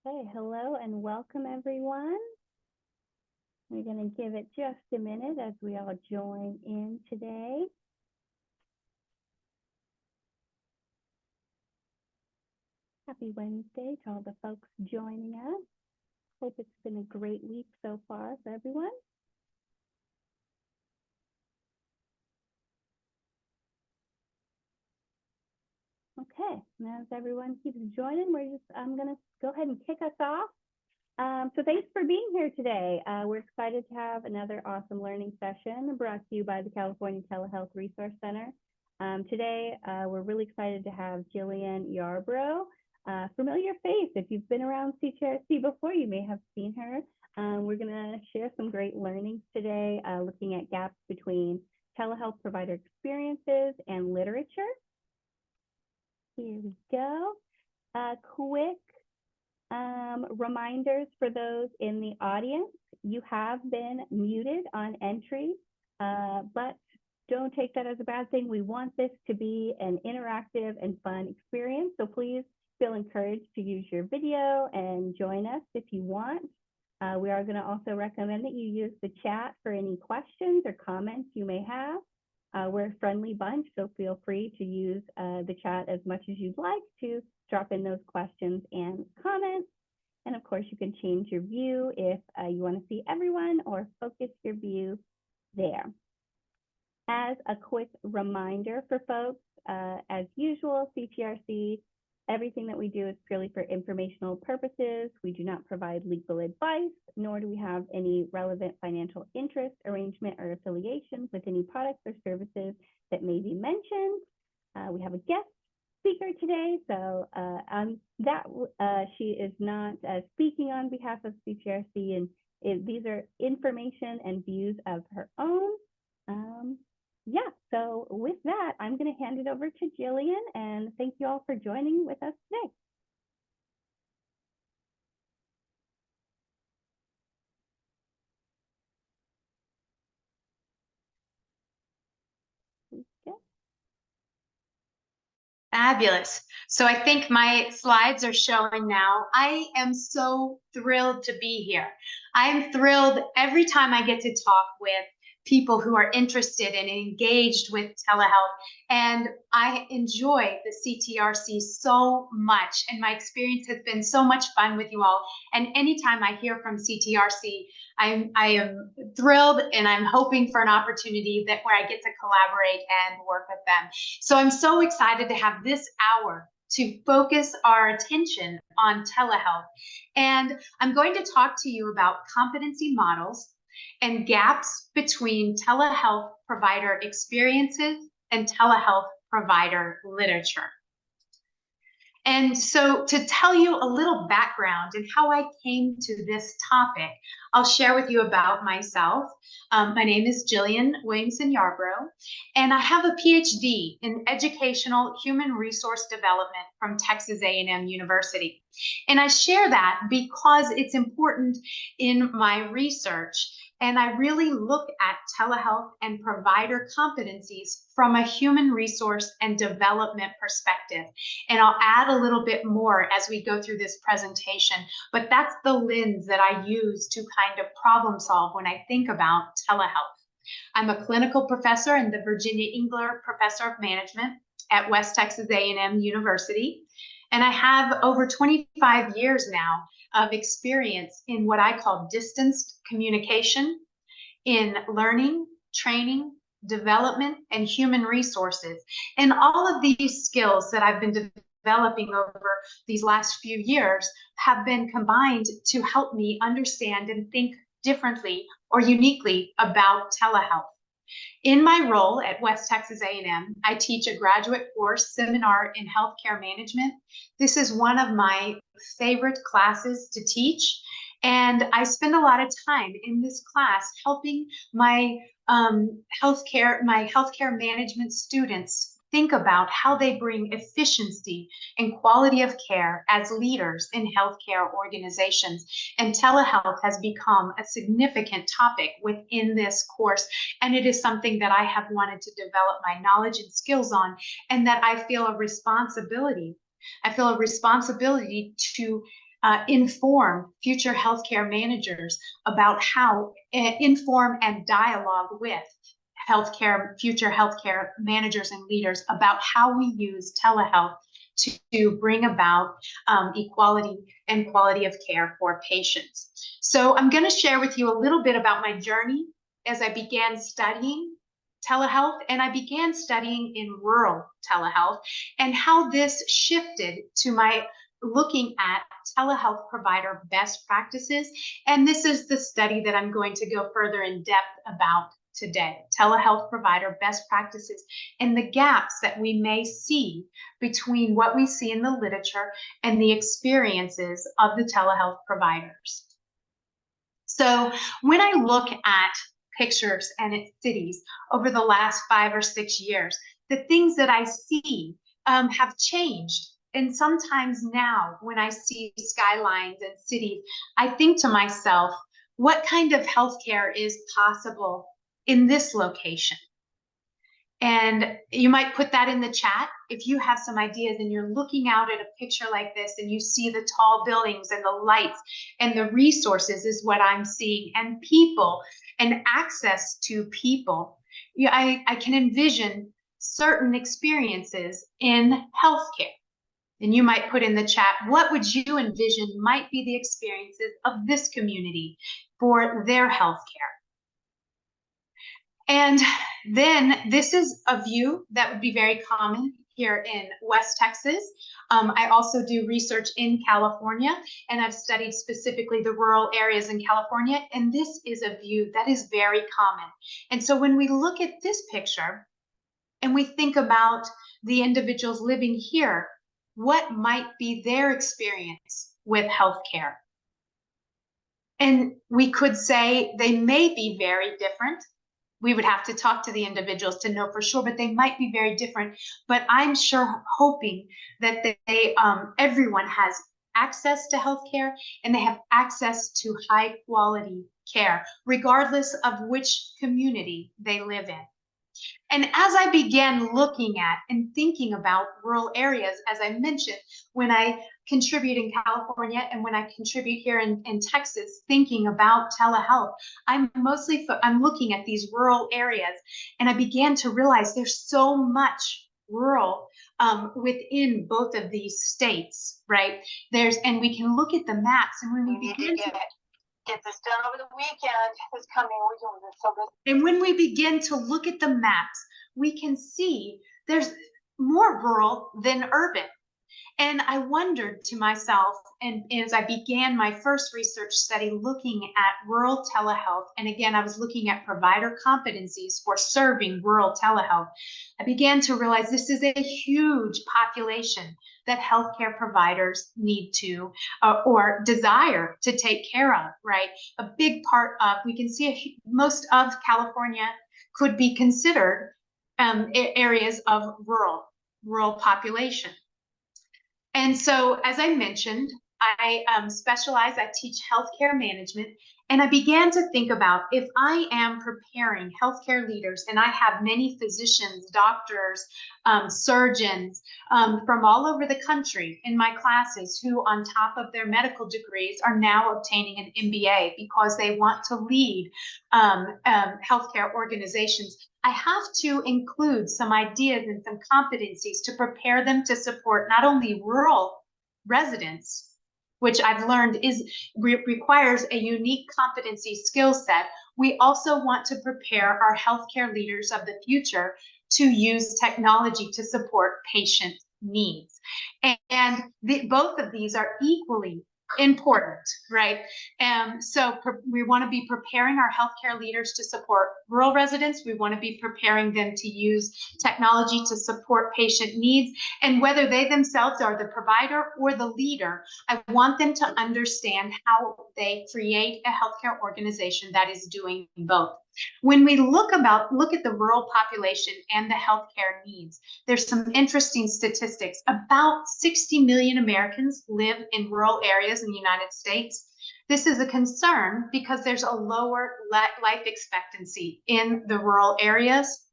Okay, hello and welcome everyone. We're going to give it just a minute as we all join in today. Happy Wednesday to all the folks joining us. Hope it's been a great week so far for everyone. Okay, now as everyone keeps joining, I'm going to go ahead and kick us off. So thanks for being here today. We're excited to have another awesome learning session brought to you by the California Telehealth Resource Center. Today, we're really excited to have Jillian Yarbrough, familiar face. If you've been around CTRC before, you may have seen her. We're going to share some great learnings today, looking at gaps between telehealth provider experiences and literature. Here we go. Quick reminders for those in the audience. You have been muted on entry, but don't take that as a bad thing. We want this to be an interactive and fun experience, so please feel encouraged to use your video and join us if you want. We are going to also recommend that you use the chat for any questions or comments you may have. We're a friendly bunch, so feel free to use the chat as much as you'd like to drop in those questions and comments. And of course, you can change your view if you want to see everyone or focus your view there. As a quick reminder for folks, as usual, CTRC, everything that we do is purely for informational purposes. We do not provide legal advice, nor do we have any relevant financial interest, arrangement, or affiliation with any products or services that may be mentioned. We have a guest speaker today, so she is not speaking on behalf of CTRC, and these are information and views of her own. Yeah, so with that, I'm going to hand it over to Jillian, and thank you all for joining with us today. Fabulous. So I think my slides are showing now. I am so thrilled to be here. I am thrilled every time I get to talk with people who are interested and engaged with telehealth. And I enjoy the CTRC so much. And my experience has been so much fun with you all. And anytime I hear from CTRC, I am thrilled, and I'm hoping for an opportunity where I get to collaborate and work with them. So I'm so excited to have this hour to focus our attention on telehealth. And I'm going to talk to you about competency models and gaps between telehealth provider experiences and telehealth provider literature. And so to tell you a little background and how I came to this topic, I'll share with you about myself. My name is Jillian Williamson Yarbrough, and I have a PhD in educational human resource development from Texas A&M University. And I share that because it's important in my research. And I really look at telehealth and provider competencies from a human resource and development perspective. And I'll add a little bit more as we go through this presentation, but that's the lens that I use to kind of problem solve when I think about telehealth. I'm a clinical professor and the Virginia Engler Professor of Management at West Texas A&M University. And I have over 25 years now of experience in what I call distanced communication, in learning, training, development, and human resources. And all of these skills that I've been developing over these last few years have been combined to help me understand and think differently or uniquely about telehealth. In my role at West Texas A&M, I teach a graduate course seminar in healthcare management. This is one of my favorite classes to teach, and I spend a lot of time in this class helping my healthcare management students think about how they bring efficiency and quality of care as leaders in healthcare organizations. And telehealth has become a significant topic within this course. And it is something that I have wanted to develop my knowledge and skills on, and that I feel a responsibility. I feel a responsibility to inform future healthcare managers about how, inform and dialogue with future healthcare managers and leaders about how we use telehealth to bring about equality and quality of care for patients. So I'm going to share with you a little bit about my journey as I began studying telehealth, and I began studying in rural telehealth, and how this shifted to my looking at telehealth provider best practices. And this is the study that I'm going to go further in depth about today: telehealth provider best practices and the gaps that we may see between what we see in the literature and the experiences of the telehealth providers. So when I look at pictures and at cities over the last 5 or 6 years, the things that I see have changed. And sometimes now when I see skylines and cities, I think to myself, what kind of healthcare is possible in this location? And you might put that in the chat if you have some ideas and you're looking out at a picture like this and you see the tall buildings and the lights and the resources is what I'm seeing, and people and access to people. Yeah, I can envision certain experiences in healthcare. And you might put in the chat, what would you envision might be the experiences of this community for their healthcare? And then this is a view that would be very common here in West Texas. I also do research in California, and I've studied specifically the rural areas in California, and this is a view that is very common. And so when we look at this picture and we think about the individuals living here, what might be their experience with healthcare? And we could say they may be very different. We would have to talk to the individuals to know for sure, but they might be very different. But I'm sure hoping that everyone has access to healthcare and they have access to high quality care, regardless of which community they live in. And as I began looking at and thinking about rural areas, as I mentioned, when I contribute in California and when I contribute here in Texas, thinking about telehealth, I'm looking at these rural areas, and I began to realize there's so much rural within both of these states, right? And we can look at the maps, and when we begin to get this done over the weekend is coming. We're doing this so good. And when we begin to look at the maps, we can see there's more rural than urban. And I wondered to myself, and as I began my first research study looking at rural telehealth, and again, I was looking at provider competencies for serving rural telehealth, I began to realize this is a huge population that healthcare providers need to or desire to take care of, right? A big part of, we can see most of California could be considered areas of rural population. And so, as I mentioned, I teach healthcare management, and I began to think about, if I am preparing healthcare leaders, and I have many physicians, doctors, surgeons from all over the country in my classes who, on top of their medical degrees, are now obtaining an MBA because they want to lead healthcare organizations. I have to include some ideas and some competencies to prepare them to support not only rural residents, which I've learned requires a unique competency skill set. We also want to prepare our healthcare leaders of the future to use technology to support patient needs. And both of these are equally important, right? So we want to be preparing our healthcare leaders to support rural residents. We want to be preparing them to use technology to support patient needs. And whether they themselves are the provider or the leader, I want them to understand how they create a healthcare organization that is doing both. When we look at the rural population and the healthcare needs, there's some interesting statistics. About 60 million Americans live in rural areas in the United States. This is a concern because there's a lower life expectancy in the rural areas.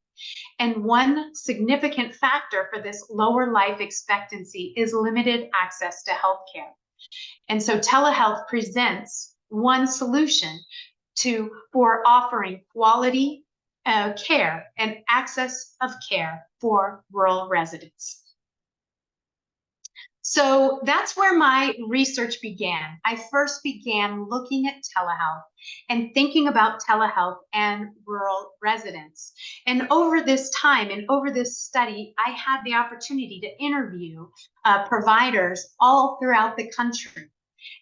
And one significant factor for this lower life expectancy is limited access to healthcare. And so telehealth presents one solution for offering quality care and access of care for rural residents. So that's where my research began. I first began looking at telehealth and thinking about telehealth and rural residents. And over this time and over this study, I had the opportunity to interview providers all throughout the country.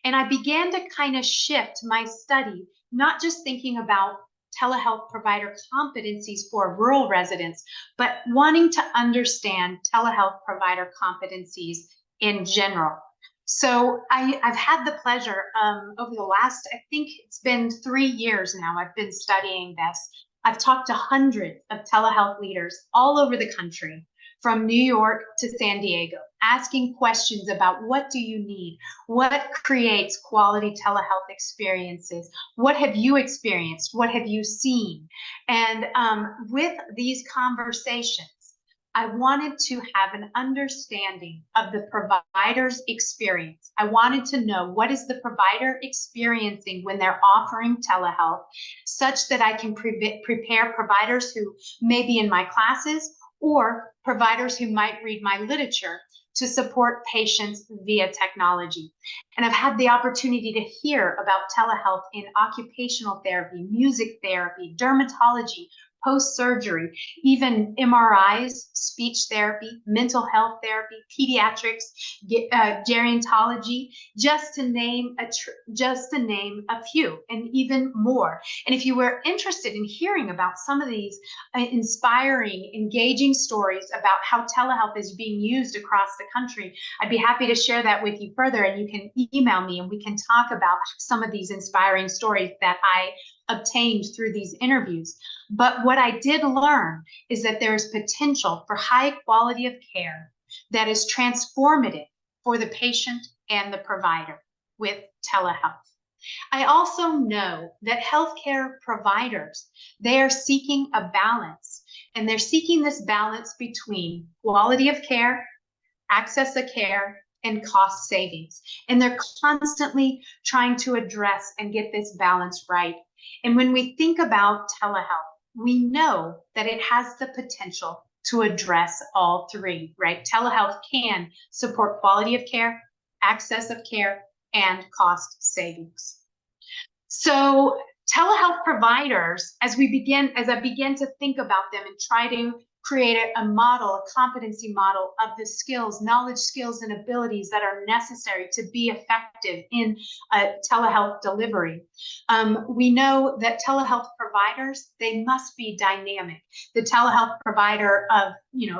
And I began to kind of shift my study, not just thinking about telehealth provider competencies for rural residents, but wanting to understand telehealth provider competencies in general. So I've had the pleasure over the last, I think it's been 3 years now, I've been studying this. I've talked to hundreds of telehealth leaders all over the country, from New York to San Diego, asking questions about what do you need? What creates quality telehealth experiences? What have you experienced? What have you seen? And with these conversations, I wanted to have an understanding of the provider's experience. I wanted to know, what is the provider experiencing when they're offering telehealth, such that I can prepare providers who may be in my classes or providers who might read my literature to support patients via technology. And I've had the opportunity to hear about telehealth in occupational therapy, music therapy, dermatology, post-surgery, even MRIs, speech therapy, mental health therapy, pediatrics, gerontology, just to name a few, and even more. And if you were interested in hearing about some of these inspiring, engaging stories about how telehealth is being used across the country, I'd be happy to share that with you further, and you can email me and we can talk about some of these inspiring stories that I obtained through these interviews. But what I did learn is that there is potential for high quality of care that is transformative for the patient and the provider with telehealth. I also know that healthcare providers, they are seeking a balance, and they're seeking this balance between quality of care, access to care, and cost savings. And they're constantly trying to address and get this balance right. And when we think about telehealth, we know that it has the potential to address all three, right? Telehealth can support quality of care, access of care, and cost savings. So telehealth providers, as I began to think about them and try to create a model, a competency model of the skills, knowledge, skills, and abilities that are necessary to be effective in telehealth delivery. We know that telehealth providers, they must be dynamic. The telehealth provider of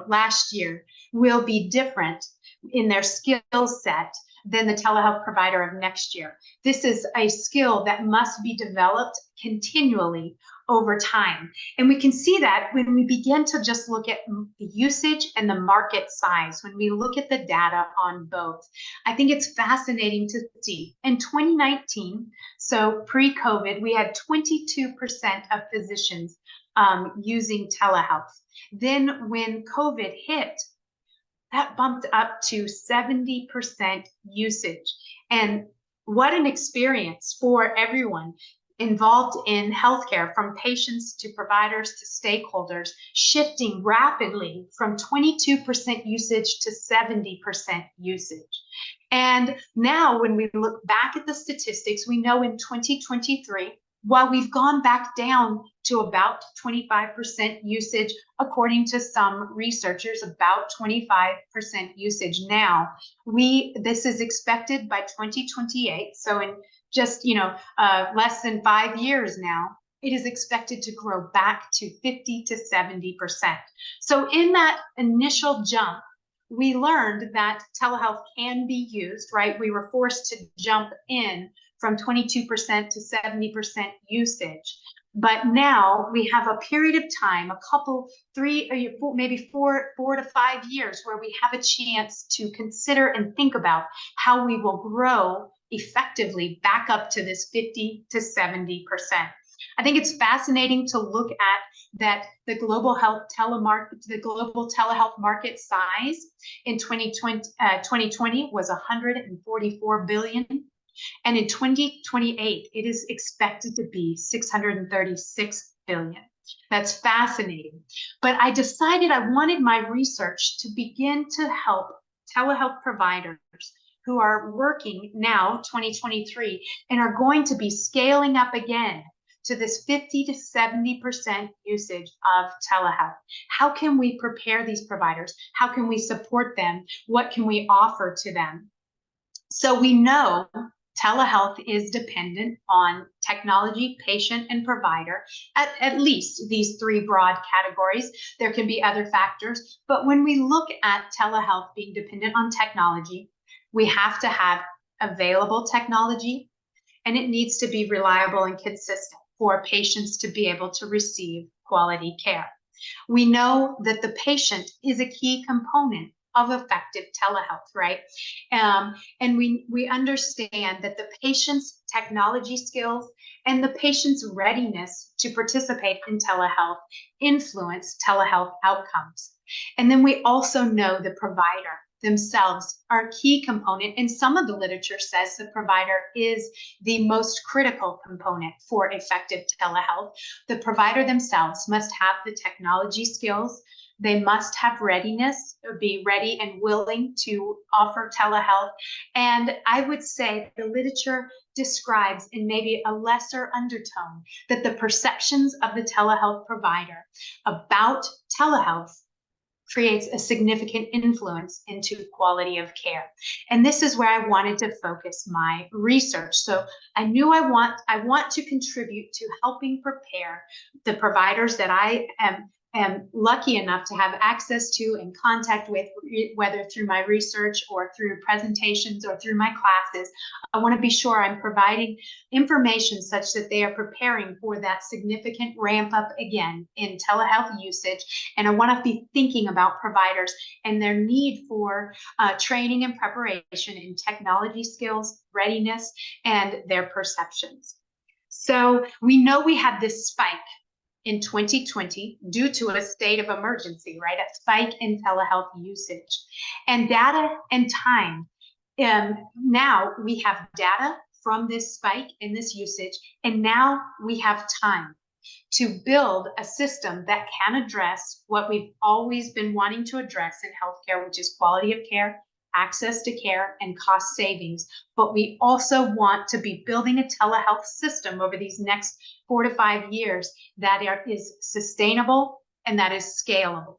last year will be different in their skill set than the telehealth provider of next year. This is a skill that must be developed continually over time. And we can see that when we begin to just look at the usage and the market size, when we look at the data on both. I think it's fascinating to see. In 2019, so pre-COVID, we had 22% of physicians using telehealth. Then when COVID hit, that bumped up to 70% usage. And what an experience for everyone involved in healthcare, from patients to providers to stakeholders, shifting rapidly from 22% usage to 70% usage. And now when we look back at the statistics, we know in 2023, while we've gone back down to about 25% usage, according to some researchers, about 25% usage now, this is expected by 2028. So in just less than 5 years now, it is expected to grow back to 50 to 70%. So in that initial jump, we learned that telehealth can be used, right? We were forced to jump in from 22% to 70% usage. But now we have a period of time, maybe four to 5 years, where we have a chance to consider and think about how we will grow effectively back up to this 50 to 70%. I think it's fascinating to look at that the global telehealth market size in 2020 was 144 billion. And in 2028, it is expected to be 636 billion. That's fascinating. But I decided I wanted my research to begin to help telehealth providers who are working now, 2023, and are going to be scaling up again to this 50 to 70% usage of telehealth. How can we prepare these providers? How can we support them? What can we offer to them? So we know telehealth is dependent on technology, patient, and provider, at least these three broad categories. There can be other factors, but when we look at telehealth being dependent on technology, we have to have available technology, and it needs to be reliable and consistent for patients to be able to receive quality care. We know that the patient is a key component of effective telehealth, right? And we understand that the patient's technology skills and the patient's readiness to participate in telehealth influence telehealth outcomes. And then we also know the provider themselves are a key component, and some of the literature says the provider is the most critical component for effective telehealth. The provider themselves must have the technology skills. They must have readiness, be ready and willing to offer telehealth. And I would say the literature describes in maybe a lesser undertone that the perceptions of the telehealth provider about telehealth creates a significant influence into quality of care. And this is where I wanted to focus my research. So I knew I want to contribute to helping prepare the providers that I am lucky enough to have access to and contact with, whether through my research or through presentations or through my classes. I want to be sure I'm providing information such that they are preparing for that significant ramp up again in telehealth usage. And I want to be thinking about providers and their need for training and preparation in technology skills, readiness, and their perceptions. So we know we had this spike in 2020 due to a state of emergency, right? A spike in telehealth usage and data and time. Now we have data from this spike in this usage, and now we have time to build a system that can address what we've always been wanting to address in healthcare, which is quality of care, access to care, and cost savings. But we also want to be building a telehealth system over these next 4 to 5 years that is sustainable and that is scalable.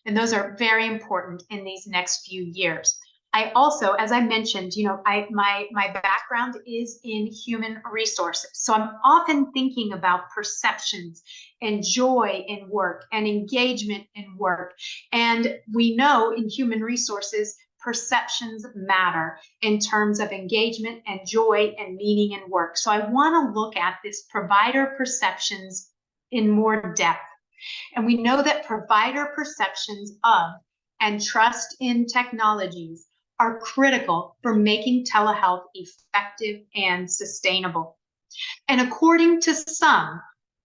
And those are very important in these next few years. I also, as I mentioned, my background is in human resources. So I'm often thinking about perceptions and joy in work and engagement in work. And we know in human resources, perceptions matter in terms of engagement and joy and meaning in work. So I want to look at this provider perceptions in more depth. And we know that provider perceptions of and trust in technologies are critical for making telehealth effective and sustainable. And according to some,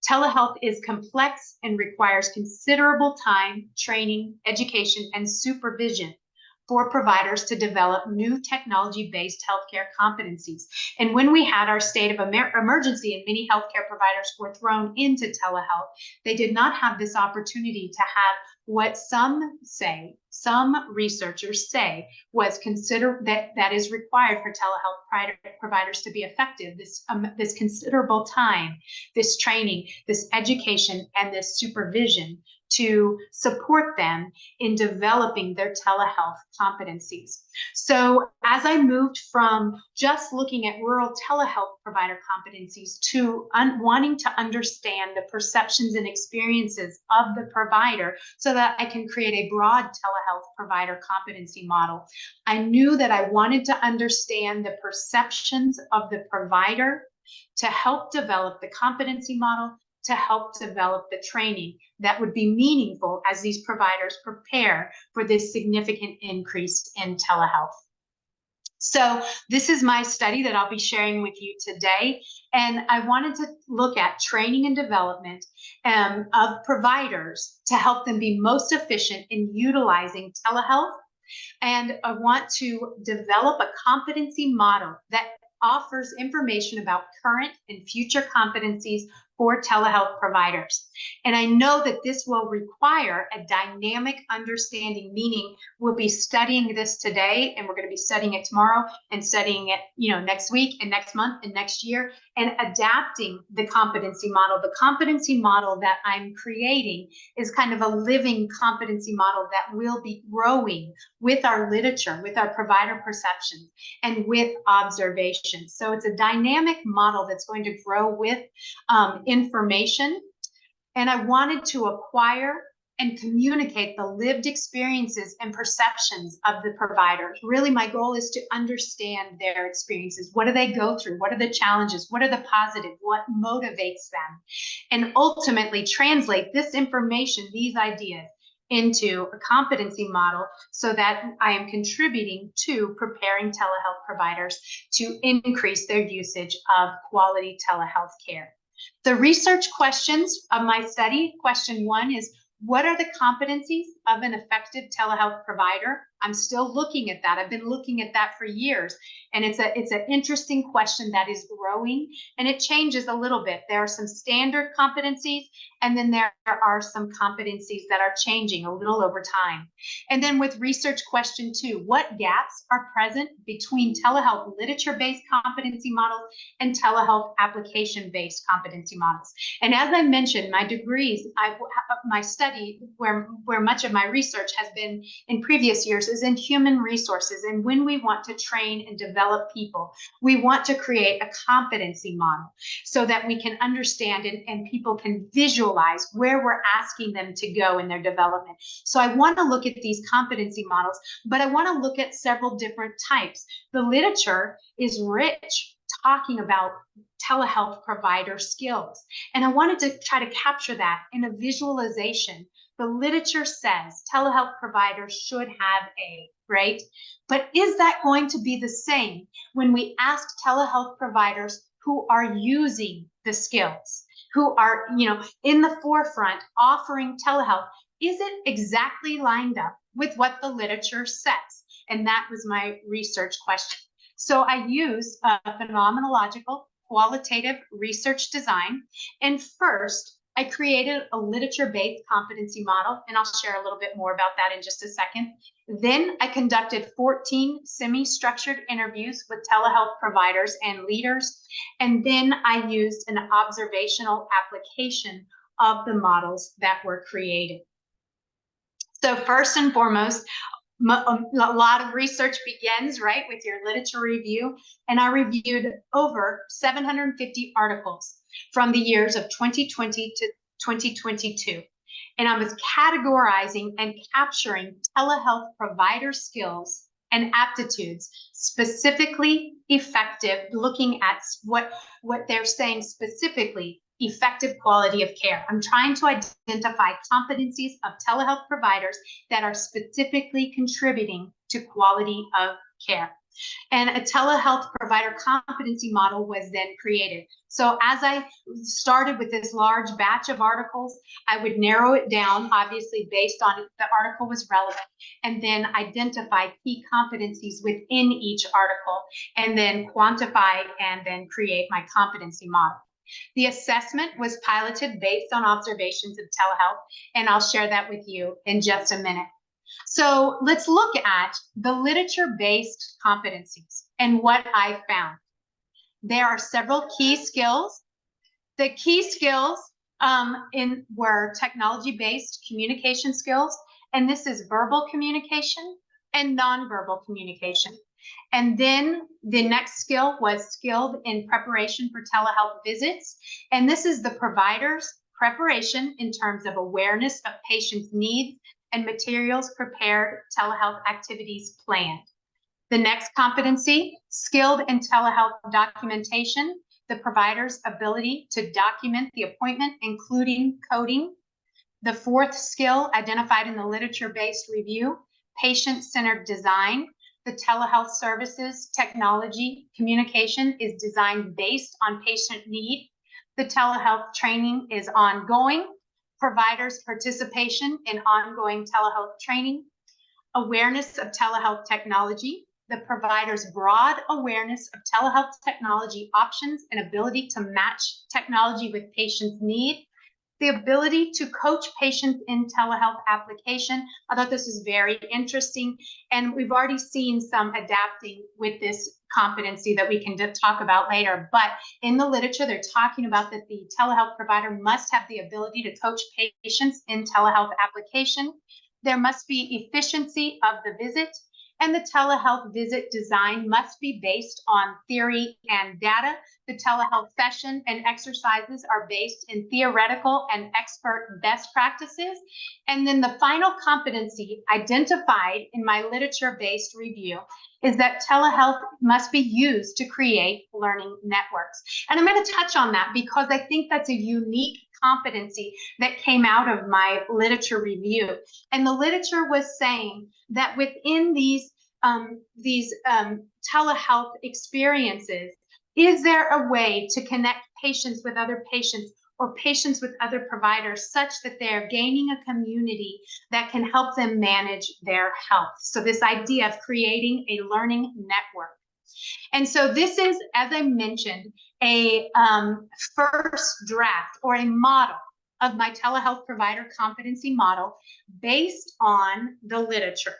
telehealth is complex and requires considerable time, training, education, and supervision for providers to develop new technology-based healthcare competencies. And when we had our state of emergency and many healthcare providers were thrown into telehealth, they did not have this opportunity to have what some researchers say was considered that is required for telehealth providers to be effective, this considerable time, this training, this education, and this supervision to support them in developing their telehealth competencies. So as I moved from just looking at rural telehealth provider competencies to wanting to understand the perceptions and experiences of the provider so that I can create a broad telehealth provider competency model, I knew that I wanted to understand the perceptions of the provider to help develop the competency model, to help develop the training that would be meaningful as these providers prepare for this significant increase in telehealth. So this is my study that I'll be sharing with you today. And I wanted to look at training and development of providers to help them be most efficient in utilizing telehealth. And I want to develop a competency model that offers information about current and future competencies for telehealth providers. And I know that this will require a dynamic understanding, meaning we'll be studying this today and we're going to be studying it tomorrow and studying it, next week and next month and next year, and adapting the competency model. The competency model that I'm creating is kind of a living competency model that will be growing with our literature, with our provider perceptions, and with observations. So it's a dynamic model that's going to grow with information. And I wanted to acquire and communicate the lived experiences and perceptions of the providers. Really, my goal is to understand their experiences. What do they go through? What are the challenges? What are the positives? What motivates them? And ultimately translate this information, these ideas, into a competency model so that I am contributing to preparing telehealth providers to increase their usage of quality telehealth care. The research questions of my study, question 1 is, what are the competencies of an effective telehealth provider? I'm still looking at that. I've been looking at that for years. And it's an interesting question that is growing, and it changes a little bit. There are some standard competencies, and then there are some competencies that are changing a little over time. And then with research question 2, what gaps are present between telehealth literature-based competency models and telehealth application-based competency models? And as I mentioned, my degrees, my study, where much of my research has been in previous years, is in human resources. And when we want to train and develop people, we want to create a competency model so that we can understand and people can visualize where we're asking them to go in their development. So I want to look at these competency models, but I want to look at several different types. The literature is rich talking about telehealth provider skills, and I wanted to try to capture that in a visualization. The literature says telehealth providers should have A, right? But is that going to be the same when we ask telehealth providers who are using the skills, who are, in the forefront offering telehealth? Is it exactly lined up with what the literature says? And that was my research question. So I used a phenomenological qualitative research design. And first, I created a literature-based competency model, and I'll share a little bit more about that in just a second. Then I conducted 14 semi-structured interviews with telehealth providers and leaders. And then I used an observational application of the models that were created. So first and foremost, a lot of research begins, right, with your literature review. And I reviewed over 750 articles from the years of 2020 to 2022. And I was categorizing and capturing telehealth provider skills and aptitudes, specifically effective, looking at what they're saying specifically, effective quality of care. I'm trying to identify competencies of telehealth providers that are specifically contributing to quality of care. And a telehealth provider competency model was then created. So as I started with this large batch of articles, I would narrow it down, obviously based on if the article was relevant, and then identify key competencies within each article, and then quantify and then create my competency model. The assessment was piloted based on observations of telehealth, and I'll share that with you in just a minute. So let's look at the literature-based competencies and what I found. There are several key skills. The key skills were technology-based communication skills, and this is verbal communication and nonverbal communication. And then the next skill was skilled in preparation for telehealth visits. And this is the provider's preparation in terms of awareness of patients' needs and materials prepared, telehealth activities planned. The next competency, skilled in telehealth documentation, the provider's ability to document the appointment, including coding. The fourth skill identified in the literature-based review, patient-centered design. the telehealth services, technology, communication is designed based on patient need. The telehealth training is ongoing. Providers' participation in ongoing telehealth training. Awareness of telehealth technology. The provider's broad awareness of telehealth technology options and ability to match technology with patients' need. The ability to coach patients in telehealth application. I thought this was very interesting, and we've already seen some adapting with this competency that we can talk about later. But in the literature, they're talking about that the telehealth provider must have the ability to coach patients in telehealth application. There must be efficiency of the visit, and the telehealth visit design must be based on theory and data. The telehealth session and exercises are based in theoretical and expert best practices. And then the final competency identified in my literature-based review is that telehealth must be used to create learning networks. And I'm going to touch on that because I think that's a unique competency that came out of my literature review. And the literature was saying that within these telehealth experiences, is there a way to connect patients with other patients or patients with other providers such that they're gaining a community that can help them manage their health? So this idea of creating a learning network. And so this is, as I mentioned, a first draft or a model of my telehealth provider competency model based on the literature.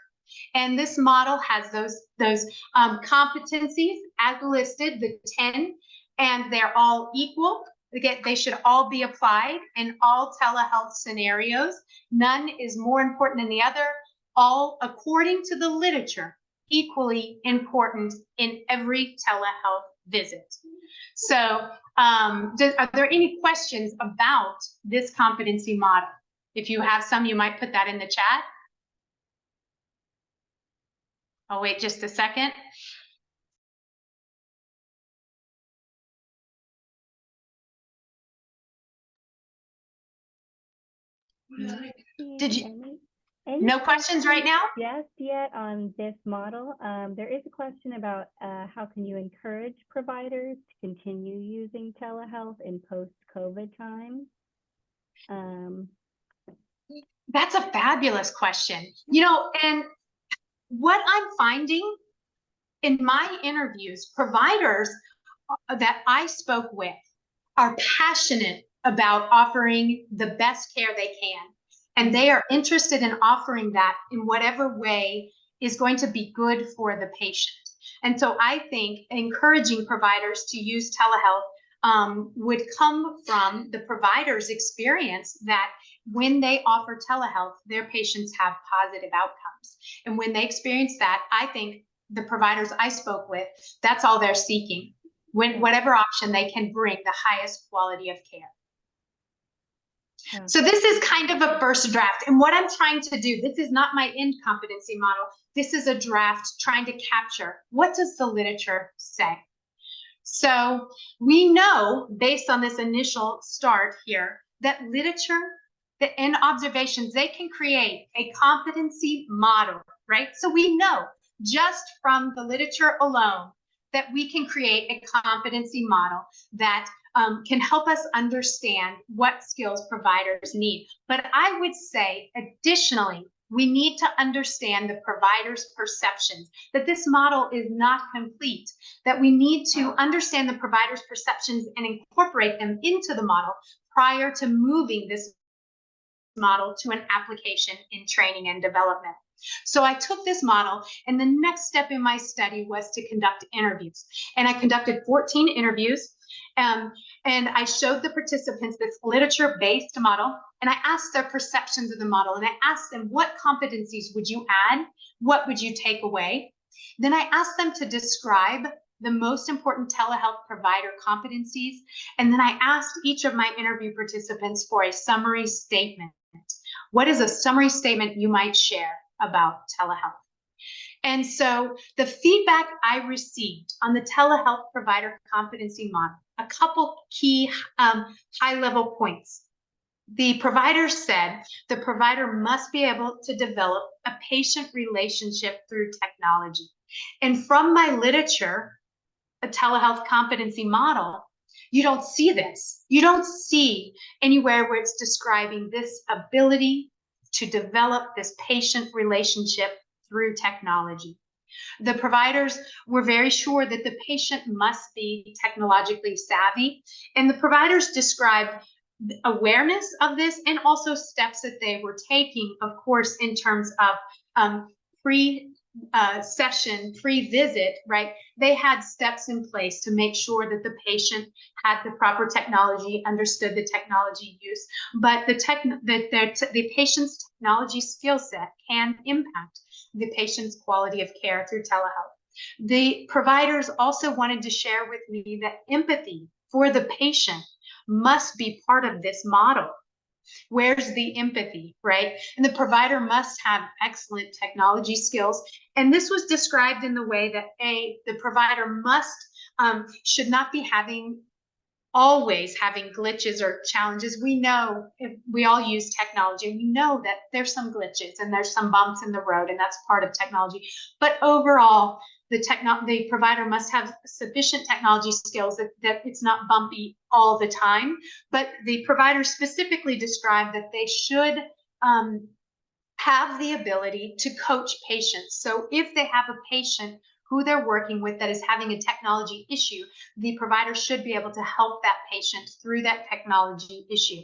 And this model has those competencies as listed, the 10, and they're all equal. Again, they should all be applied in all telehealth scenarios. None is more important than the other, all according to the literature, equally important in every telehealth visit. So are there any questions about this competency model? If you have some, you might put that in the chat. I'll wait just a second. Did you? No questions right now? Yes, yet on this model. There is a question about how can you encourage providers to continue using telehealth in post-COVID times? That's a fabulous question. You know, and what I'm finding in my interviews, providers that I spoke with are passionate about offering the best care they can. And they are interested in offering that in whatever way is going to be good for the patient. And so I think encouraging providers to use telehealth would come from the provider's experience that when they offer telehealth, their patients have positive outcomes. And when they experience that, I think the providers I spoke with, that's all they're seeking. Whatever option they can bring the highest quality of care. Yeah. So this is kind of a first draft. And what I'm trying to do, this is not my end competency model. This is a draft trying to capture what does the literature say. So we know based on this initial start here that literature and observations, they can create a competency model, right? So we know just from the literature alone that we can create a competency model that can help us understand what skills providers need. But I would say, additionally, we need to understand the provider's perceptions, that this model is not complete, that we need to understand the provider's perceptions and incorporate them into the model prior to moving this model to an application in training and development. So I took this model, and the next step in my study was to conduct interviews. And I conducted 14 interviews, and I showed the participants this literature-based model, and I asked their perceptions of the model, and I asked them, what competencies would you add? What would you take away? Then I asked them to describe the most important telehealth provider competencies, and then I asked each of my interview participants for a summary statement. What is a summary statement you might share about telehealth? And so the feedback I received on the telehealth provider competency model, a couple key high-level points. The provider said the provider must be able to develop a patient relationship through technology. And from my literature, a telehealth competency model, you don't see this. You don't see anywhere where it's describing this ability to develop this patient relationship through technology. The providers were very sure that the patient must be technologically savvy, and the providers described awareness of this and also steps that they were taking, of course, in terms of pre-session, pre-visit, right? They had steps in place to make sure that the patient had the proper technology, understood the technology use, but the patient's technology skill set can impact the patient's quality of care through telehealth. The providers also wanted to share with me that empathy for the patient must be part of this model. Where's the empathy, right? And the provider must have excellent technology skills. And this was described in the way that the provider should not be always having glitches or challenges. We know, if we all use technology, we know that there's some glitches and there's some bumps in the road, and that's part of technology. But overall, the provider must have sufficient technology skills that it's not bumpy all the time. But the provider specifically described that they should have the ability to coach patients. So if they have a patient who they're working with that is having a technology issue, the provider should be able to help that patient through that technology issue.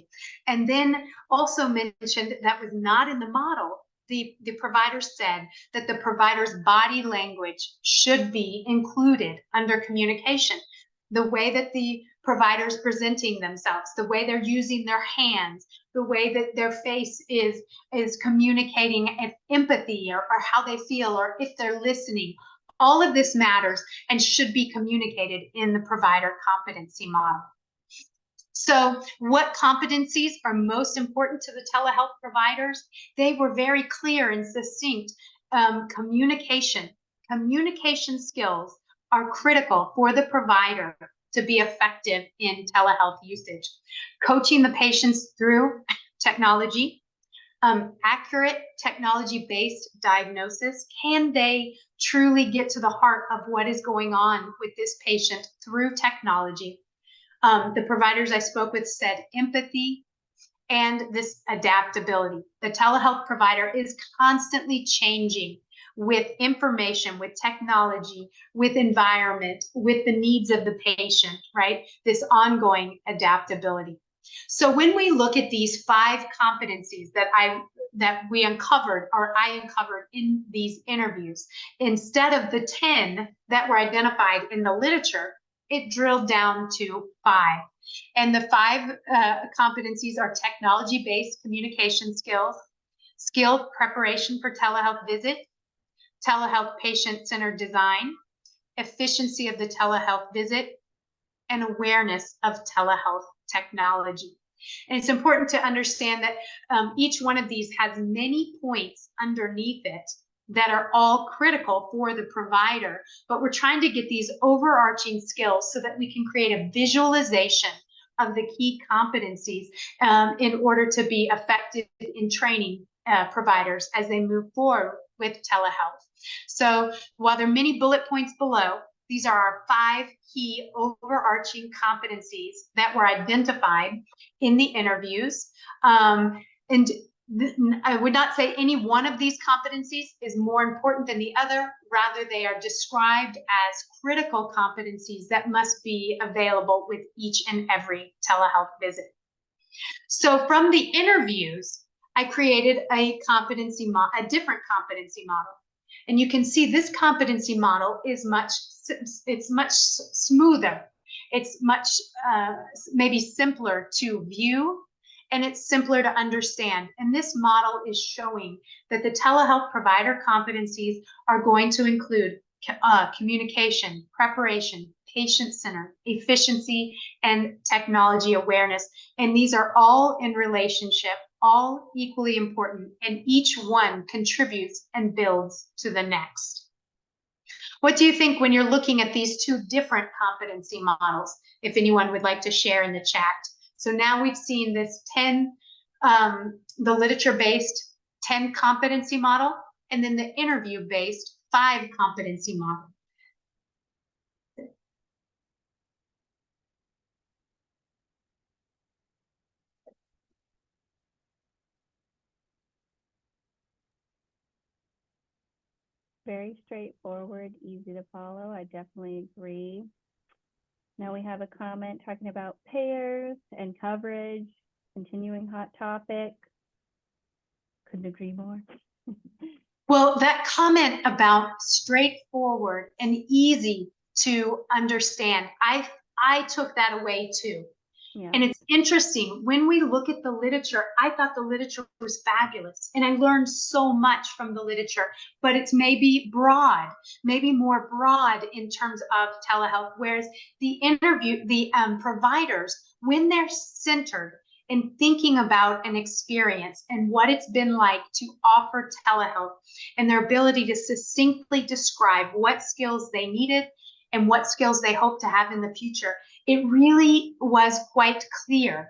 And then also mentioned that was not in the model. The provider said that the provider's body language should be included under communication. The way that the provider's presenting themselves, the way they're using their hands, the way that their face is communicating empathy or how they feel or if they're listening. All of this matters and should be communicated in the provider competency model. So what competencies are most important to the telehealth providers? They were very clear and succinct. Communication skills are critical for the provider to be effective in telehealth usage. Coaching the patients through technology, accurate technology-based diagnosis. Can they truly get to the heart of what is going on with this patient through technology? The providers I spoke with said empathy and this adaptability. The telehealth provider is constantly changing with information, with technology, with environment, with the needs of the patient, right? This ongoing adaptability. So when we look at these 5 competencies that I uncovered in these interviews, instead of the 10 that were identified in the literature, it drilled down to 5. And the 5 competencies are technology-based communication skills, skilled preparation for telehealth visit, telehealth patient-centered design, efficiency of the telehealth visit, and awareness of telehealth technology. And it's important to understand that each one of these has many points underneath it that are all critical for the provider, but we're trying to get these overarching skills so that we can create a visualization of the key competencies in order to be effective in training providers as they move forward with telehealth. So while there are many bullet points below, these are our 5 key overarching competencies that were identified in the interviews. And I would not say any one of these competencies is more important than the other. Rather, they are described as critical competencies that must be available with each and every telehealth visit. So from the interviews, I created a different competency model. And you can see this competency model is much smoother. It's much maybe simpler to view, and it's simpler to understand. And this model is showing that the telehealth provider competencies are going to include communication, preparation, patient-centered, efficiency, and technology awareness. And these are all in relationship, all equally important, and each one contributes and builds to the next. What do you think when you're looking at these 2 different competency models? If anyone would like to share in the chat. So now we've seen this the literature-based 10 competency model, and then the interview-based 5 competency model. Very straightforward, easy to follow. I definitely agree. Now we have a comment talking about payers and coverage, continuing hot topic. Couldn't agree more. Well, that comment about straightforward and easy to understand, I took that away too. Yeah. And it's interesting, when we look at the literature, I thought the literature was fabulous and I learned so much from the literature, but it's maybe broad, maybe more broad in terms of telehealth, whereas the providers, when they're centered in thinking about an experience and what it's been like to offer telehealth and their ability to succinctly describe what skills they needed and what skills they hope to have in the future, it really was quite clear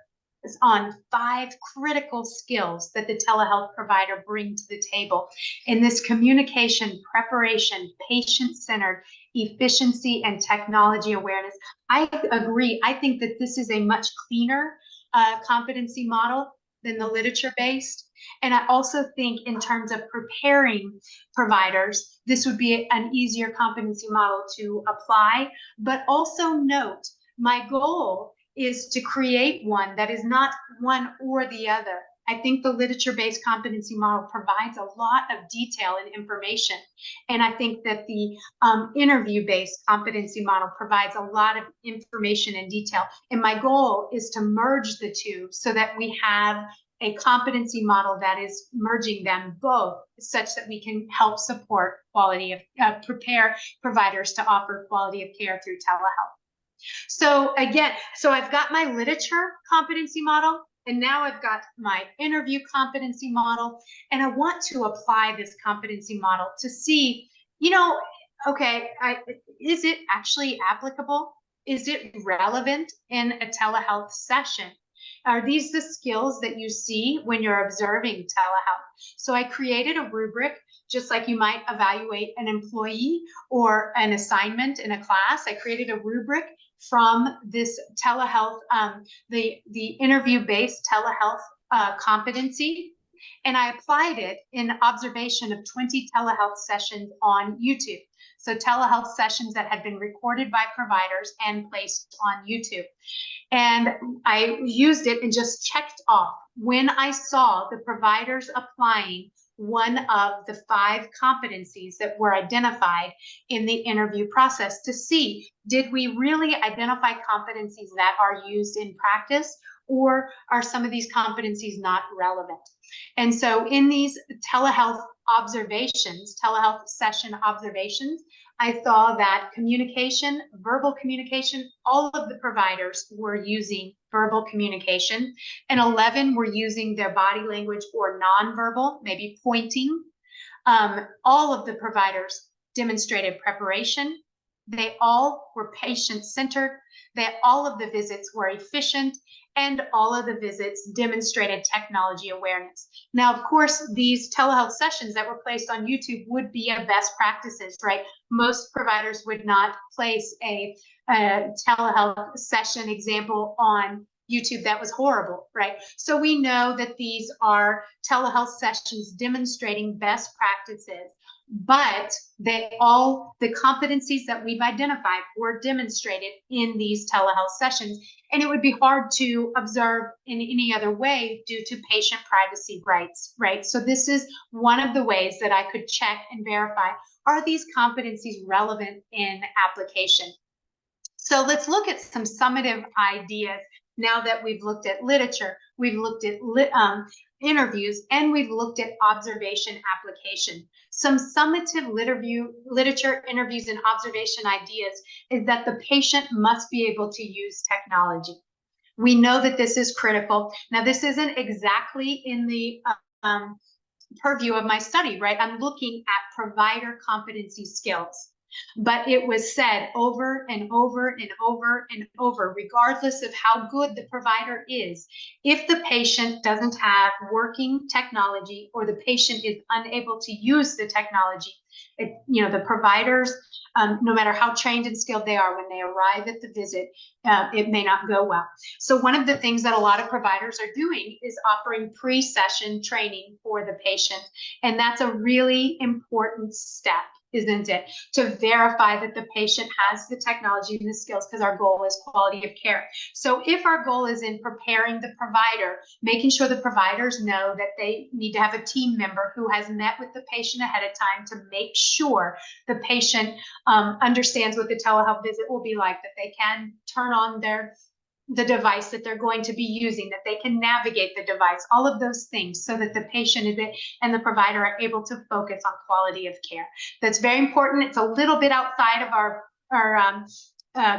on 5 critical skills that the telehealth provider bring to the table in this communication, preparation, patient-centered, efficiency, and technology awareness. I agree. I think that this is a much cleaner competency model than the literature-based. And I also think in terms of preparing providers, this would be an easier competency model to apply, but also note, my goal is to create one that is not one or the other. I think the literature-based competency model provides a lot of detail and information. And I think that the interview-based competency model provides a lot of information and detail. And my goal is to merge the two so that we have a competency model that is merging them both such that we can help support quality of, prepare providers to offer quality of care through telehealth. So again, so I've got my literature competency model, and now I've got my interview competency model, and I want to apply this competency model to see, you know, okay, is it actually applicable? Is it relevant in a telehealth session? Are these the skills that you see when you're observing telehealth? So I created a rubric, just like you might evaluate an employee or an assignment in a class. I created a rubric from this telehealth, the interview-based telehealth competency, and I applied it in observation of 20 telehealth sessions on YouTube. So telehealth sessions that had been recorded by providers and placed on YouTube. And I used it and just checked off when I saw the providers applying one of the 5 competencies that were identified in the interview process to see, did we really identify competencies that are used in practice, or are some of these competencies not relevant? And so in these telehealth observations, telehealth session observations, I saw that communication, verbal communication, all of the providers were using verbal communication, and 11 were using their body language or nonverbal, maybe pointing. All of the providers demonstrated preparation. They all were patient-centered. All of the visits were efficient, and all of the visits demonstrated technology awareness. Now, of course, these telehealth sessions that were placed on YouTube would be a best practices, right? Most providers would not place a telehealth session example on YouTube that was horrible, right? So we know that these are telehealth sessions demonstrating best practices, but the competencies that we've identified were demonstrated in these telehealth sessions, and it would be hard to observe in any other way due to patient privacy rights, right? So this is one of the ways that I could check and verify, are these competencies relevant in application? So let's look at some summative ideas now that we've looked at literature, we've looked at interviews, and we've looked at observation application. Some summative literature, interviews, and observation ideas is that the patient must be able to use technology. We know that this is critical. Now, this isn't exactly in the purview of my study, right? I'm looking at provider competency skills. But it was said over and over and over and over, regardless of how good the provider is, if the patient doesn't have working technology or the patient is unable to use the technology, The providers, no matter how trained and skilled they are, when they arrive at the visit, it may not go well. So one of the things that a lot of providers are doing is offering pre-session training for the patient. And that's a really important step, isn't it? To verify that the patient has the technology and the skills, because our goal is quality of care. So if our goal is in preparing the provider, making sure the providers know that they need to have a team member who has met with the patient ahead of time to make sure the patient understands what the telehealth visit will be like, that they can turn on the device that they're going to be using, that they can navigate the device, all of those things, so that the patient and the provider are able to focus on quality of care. That's very important. It's a little bit outside of our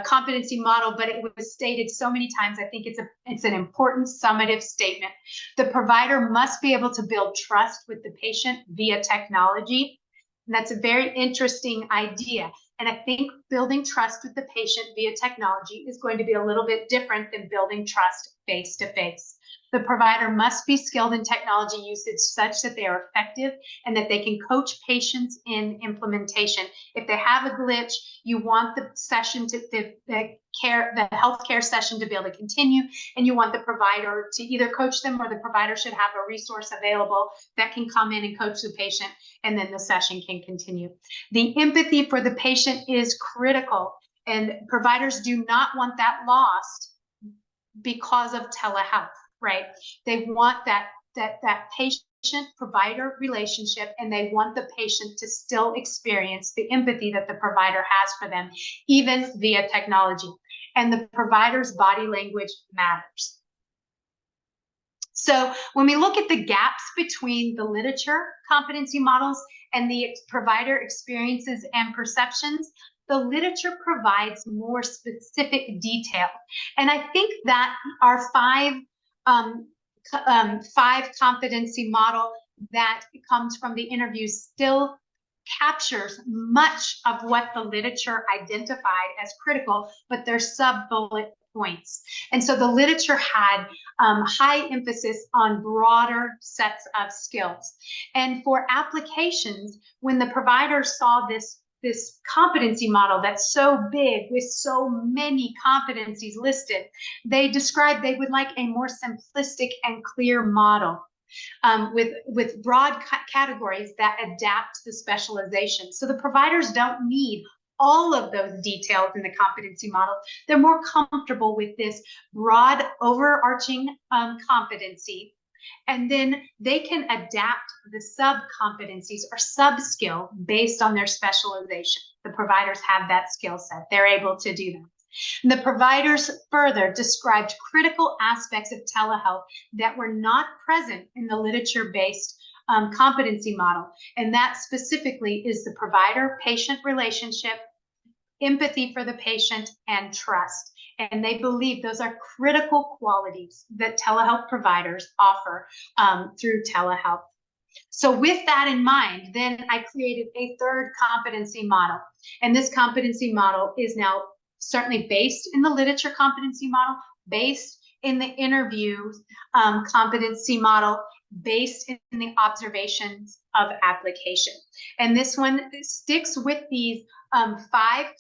competency model, but it was stated so many times. I think it's an important summative statement. The provider must be able to build trust with the patient via technology. And that's a very interesting idea. And I think building trust with the patient via technology is going to be a little bit different than building trust face to face. The provider must be skilled in technology usage such that they are effective and that they can coach patients in implementation. If they have a glitch, you want the session the healthcare session to be able to continue, and you want the provider to either coach them, or the provider should have a resource available that can come in and coach the patient, and then the session can continue. The empathy for the patient is critical, and providers do not want that lost because of telehealth, right? They want that patient-provider relationship, and they want the patient to still experience the empathy that the provider has for them, even via technology. And the provider's body language matters. So when we look at the gaps between the literature competency models and the provider experiences and perceptions, the literature provides more specific detail. And I think that our five competency model that comes from the interviews still captures much of what the literature identified as critical, but they're sub-bullet points. And so the literature had high emphasis on broader sets of skills. And for applications, when the providers saw this competency model that's so big with so many competencies listed, they described they would like a more simplistic and clear model with broad categories that adapt the specialization. So the providers don't need all of those details in the competency model. They're more comfortable with this broad overarching competency. And then they can adapt the sub-competencies or sub-skill based on their specialization. The providers have that skill set. They're able to do that. And the providers further described critical aspects of telehealth that were not present in the literature-based competency model. And that specifically is the provider-patient relationship, empathy for the patient, and trust. And they believe those are critical qualities that telehealth providers offer through telehealth. So with that in mind, then I created a third competency model. And this competency model is now certainly based in the literature competency model, based in the interview competency model, based in the observations of application. And this one sticks with these 5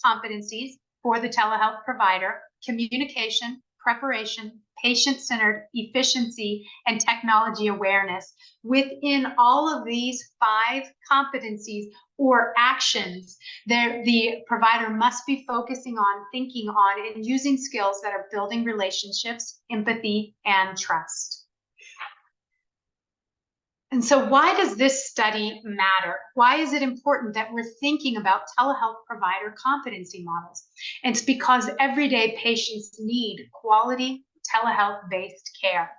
competencies for the telehealth provider: communication, preparation, patient-centered, efficiency, and technology awareness. Within all of these 5 competencies or actions, the provider must be focusing on, thinking on, and using skills that are building relationships, empathy, and trust. And so why does this study matter? Why is it important that we're thinking about telehealth provider competency models? And it's because everyday patients need quality telehealth-based care.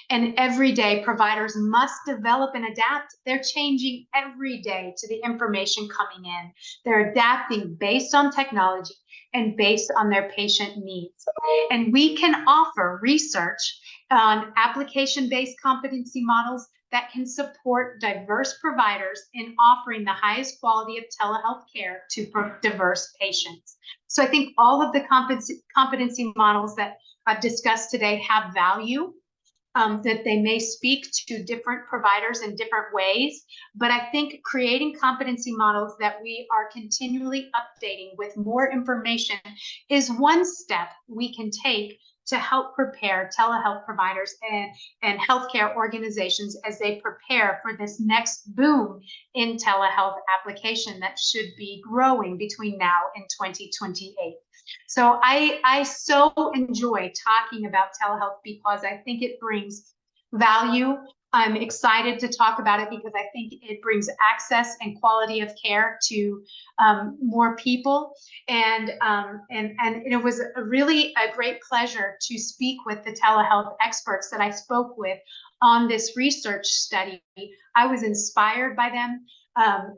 And every day providers must develop and adapt. They're changing every day to the information coming in. They're adapting based on technology and based on their patient needs. And we can offer research on application-based competency models that can support diverse providers in offering the highest quality of telehealth care to diverse patients. So I think all of the competency models that I've discussed today have value. that they may speak to different providers in different ways. But I think creating competency models that we are continually updating with more information is one step we can take to help prepare telehealth providers and healthcare organizations as they prepare for this next boom in telehealth application that should be growing between now and 2028. So I so enjoy talking about telehealth because I think it brings value. I'm excited to talk about it because I think it brings access and quality of care to more people. And it was really a great pleasure to speak with the telehealth experts that I spoke with on this research study. I was inspired by them.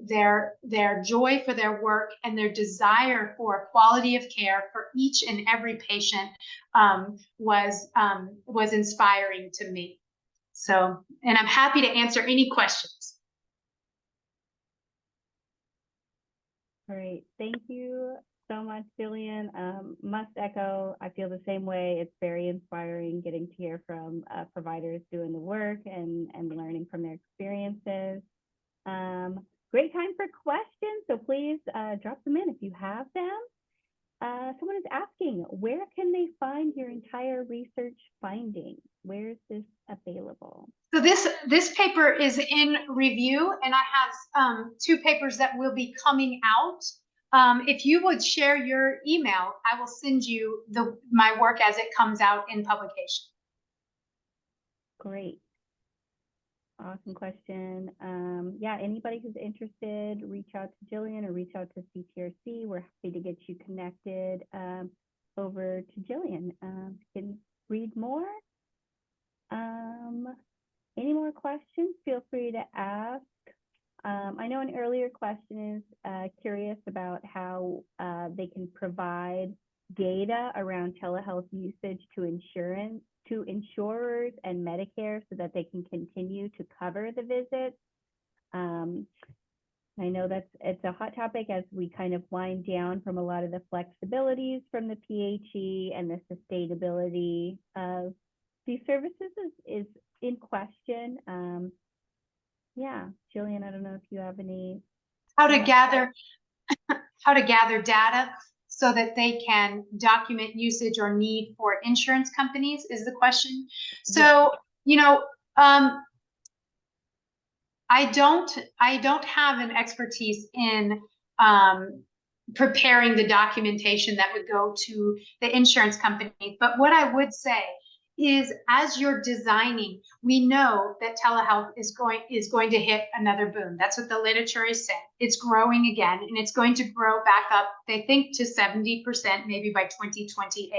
Their joy for their work and their desire for quality of care for each and every patient was inspiring to me. So, and I'm happy to answer any questions. Great. Thank you so much, Jillian. Must echo, I feel the same way. It's very inspiring getting to hear from providers doing the work and learning from their experiences. Great time for questions, so please drop them in if you have them. Someone is asking, where can they find your entire research findings? Where is this available? So this paper is in review, and I have 2 papers that will be coming out. If you would share your email, I will send you my work as it comes out in publication. Great. Awesome question. Yeah, anybody who's interested, reach out to Jillian or reach out to CTRC. We're happy to get you connected over to Jillian. You can read more. Any more questions? Feel free to ask. I know an earlier question is curious about how they can provide data around telehealth usage to insurers and Medicare so that they can continue to cover the visits. I know it's a hot topic as we kind of wind down from a lot of the flexibilities from the PHE, and the sustainability of these services is in question. Yeah, Jillian, I don't know if you have any. How to gather data so that they can document usage or need for insurance companies is the question. So, you know, I don't have an expertise in preparing the documentation that would go to the insurance company. But what I would say is, as you're designing, we know that telehealth is going to hit another boom. That's what the literature is saying. It's growing again, and it's going to grow back up, they think, to 70% maybe by 2028.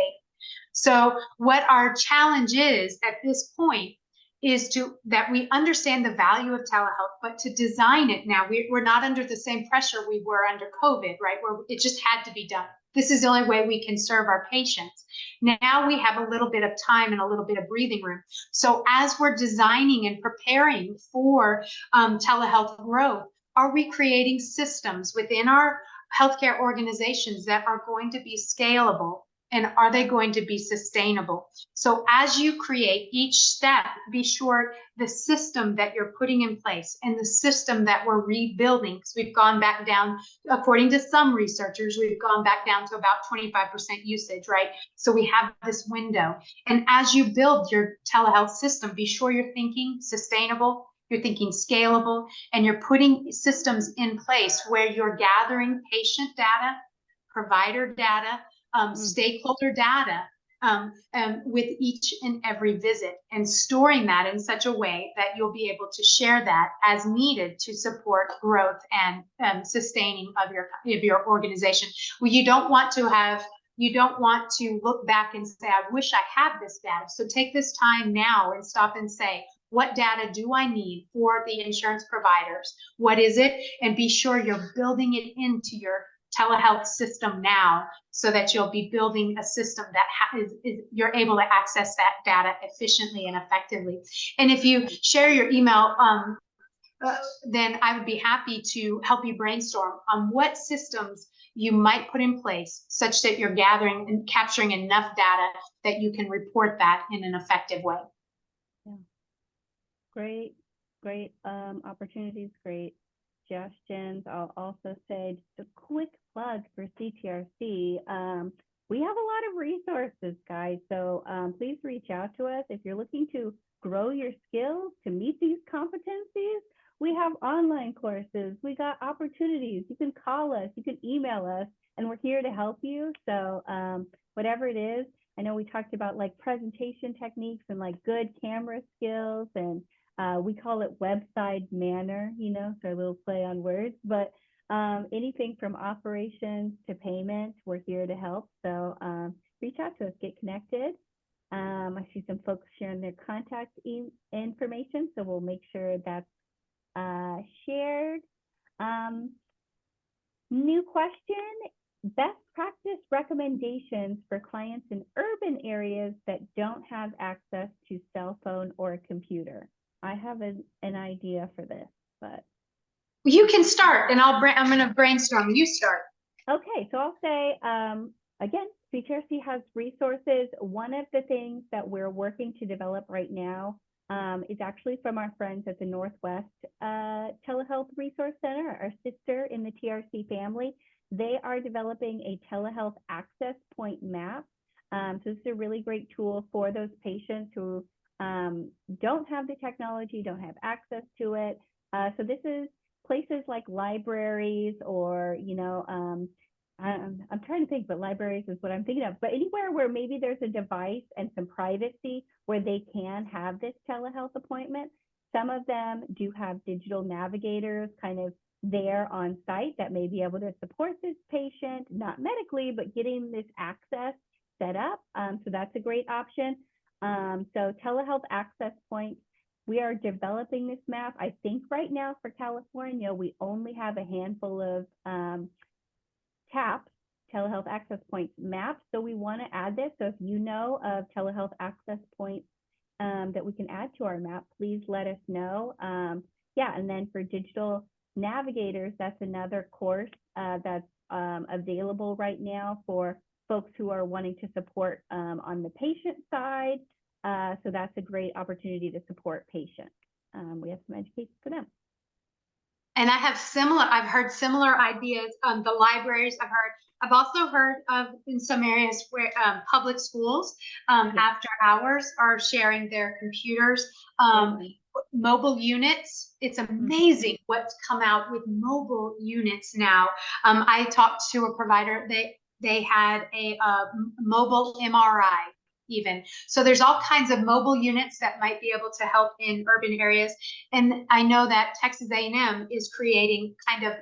So what our challenge is at this point is that we understand the value of telehealth, but to design it now, we're not under the same pressure we were under COVID, right? Where it just had to be done. This is the only way we can serve our patients. Now we have a little bit of time and a little bit of breathing room. So as we're designing and preparing for telehealth growth, are we creating systems within our healthcare organizations that are going to be scalable? And are they going to be sustainable? So as you create each step, be sure the system that you're putting in place and the system that we're rebuilding, because we've gone back down, according to some researchers, we've gone back down to about 25% usage, right? So we have this window. And as you build your telehealth system, be sure you're thinking sustainable, you're thinking scalable, and you're putting systems in place where you're gathering patient data, provider data, stakeholder data with each and every visit, and storing that in such a way that you'll be able to share that as needed to support growth and sustaining of your organization. Well, you don't want to look back and say, I wish I had this data. So take this time now and stop and say, what data do I need for the insurance providers? What is it? And be sure you're building it into your telehealth system now, so that you'll be building a system that you're able to access that data efficiently and effectively. And if you share your email, then I would be happy to help you brainstorm on what systems you might put in place such that you're gathering and capturing enough data that you can report that in an effective way. Yeah. Great, great opportunities, great suggestions. I'll also say just a quick plug for CTRC. We have a lot of resources, guys. So please reach out to us if you're looking to grow your skills to meet these competencies. We have online courses. We got opportunities. You can call us. You can email us, and we're here to help you. So whatever it is, I know we talked about like presentation techniques and like good camera skills, and we call it website manner, you know, so a little play on words, but anything from operations to payment, we're here to help. So reach out to us, get connected. I see some folks sharing their contact information, so we'll make sure that's shared. New question, best practice recommendations for clients in urban areas that don't have access to cell phone or a computer. I have an idea for this, but. You can start, and I'm going to brainstorm. You start. Okay, so I'll say, again, CTRC has resources. One of the things that we're working to develop right now is actually from our friends at the Northwest Telehealth Resource Center, our sister in the TRC family. They are developing a telehealth access point map. So this is a really great tool for those patients who don't have the technology, don't have access to it. So this is places like libraries or, you know, I'm trying to think, but libraries is what I'm thinking of. But anywhere where maybe there's a device and some privacy where they can have this telehealth appointment. Some of them do have digital navigators kind of there on site that may be able to support this patient, not medically, but getting this access set up. So that's a great option. So telehealth access points, we are developing this map. I think right now for California, we only have a handful of TAPs, telehealth access points maps. So we want to add this. So if you know of telehealth access points that we can add to our map, please let us know. Yeah, and then for digital navigators, that's another course that's available right now for folks who are wanting to support on the patient side. So that's a great opportunity to support patients. We have some education for them. And I've heard similar ideas on the libraries. I've also heard of in some areas where public schools after hours are sharing their computers. Mobile units, it's amazing what's come out with mobile units now. I talked to a provider, they had a mobile MRI even. So there's all kinds of mobile units that might be able to help in urban areas. And I know that Texas A&M is creating kind of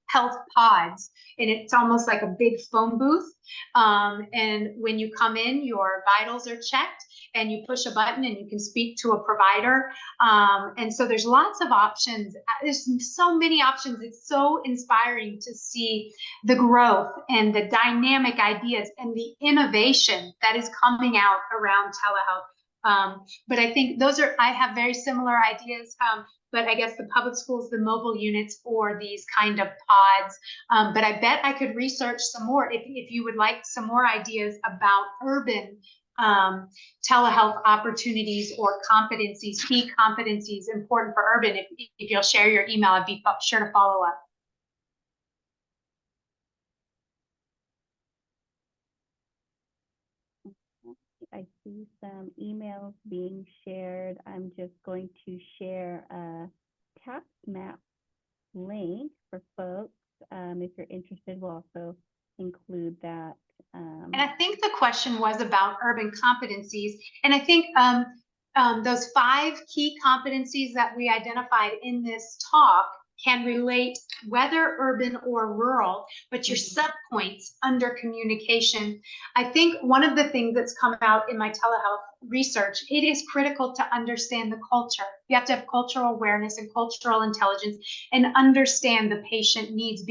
health pods, and it's almost like a big phone booth. And when you come in, your vitals are checked, and you push a button and you can speak to a provider. And so there's lots of options. There's so many options. It's so inspiring to see the growth and the dynamic ideas and the innovation that is coming out around telehealth. But I think I have very similar ideas. But I guess the public schools, the mobile units, or these kind of pods. But I bet I could research some more if you would like some more ideas about urban telehealth opportunities or competencies, key competencies important for urban. If you'll share your email, I'd be sure to follow up. I see some emails being shared. I'm just going to share a TAP map link for folks. If you're interested, we'll also include that. And I think the question was about urban competencies. And I think those 5 key competencies that we identified in this talk can relate whether urban or rural, but your subpoints under communication. I think one of the things that's come out in my telehealth research, it is critical to understand the culture. You have to have cultural awareness and cultural intelligence and understand the patient needs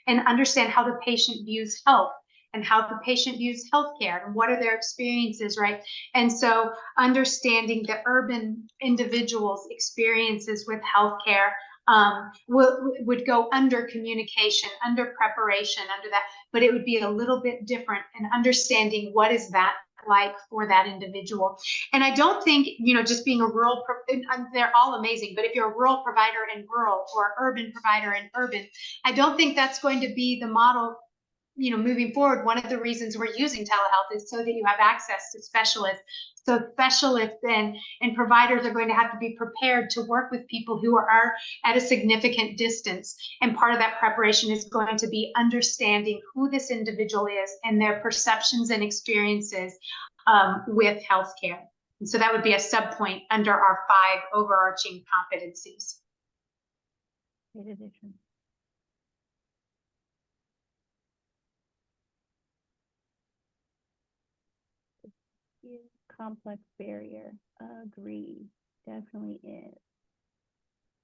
and understand how the patient views health and how the patient views healthcare and what are their experiences, right? And so understanding the urban individuals' experiences with healthcare would go under communication, under preparation, under that, but it would be a little bit different, and understanding what is that like for that individual. And I don't think, just being a rural, they're all amazing, but if you're a rural provider in rural or urban provider in urban, I don't think that's going to be the model, moving forward. One of the reasons we're using telehealth is so that you have access to specialists. So specialists and providers are going to have to be prepared to work with people who are at a significant distance. And part of that preparation is going to be understanding who this individual is and their perceptions and experiences with healthcare. And so that would be a subpoint under our 5 overarching competencies. Great addition. Complex barrier. Agree. Definitely is.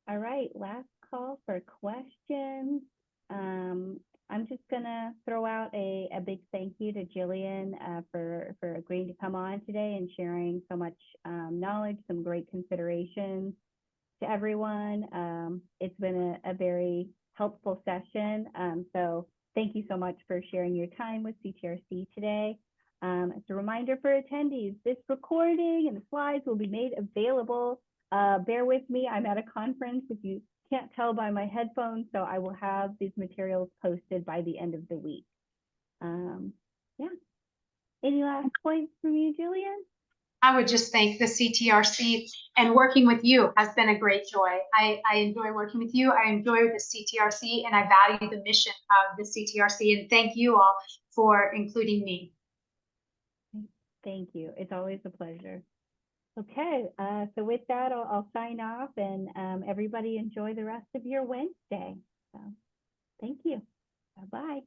All right, last call for questions. I'm just gonna throw out a big thank you to Jillian for agreeing to come on today and sharing so much knowledge, some great considerations to everyone. It's been a very helpful session. So thank you so much for sharing your time with CTRC today. As a reminder for attendees, this recording and the slides will be made available. Bear with me, I'm at a conference, if you can't tell by my headphones, so I will have these materials posted by the end of the week. Yeah. Any last points from you, Jillian? I would just thank the CTRC, and working with you has been a great joy. I enjoy working with you. I enjoy the CTRC, and I value the mission of the CTRC, and thank you all for including me. Thank you. It's always a pleasure. Okay, so with that, I'll sign off, and everybody enjoy the rest of your Wednesday. So, thank you. Bye-bye.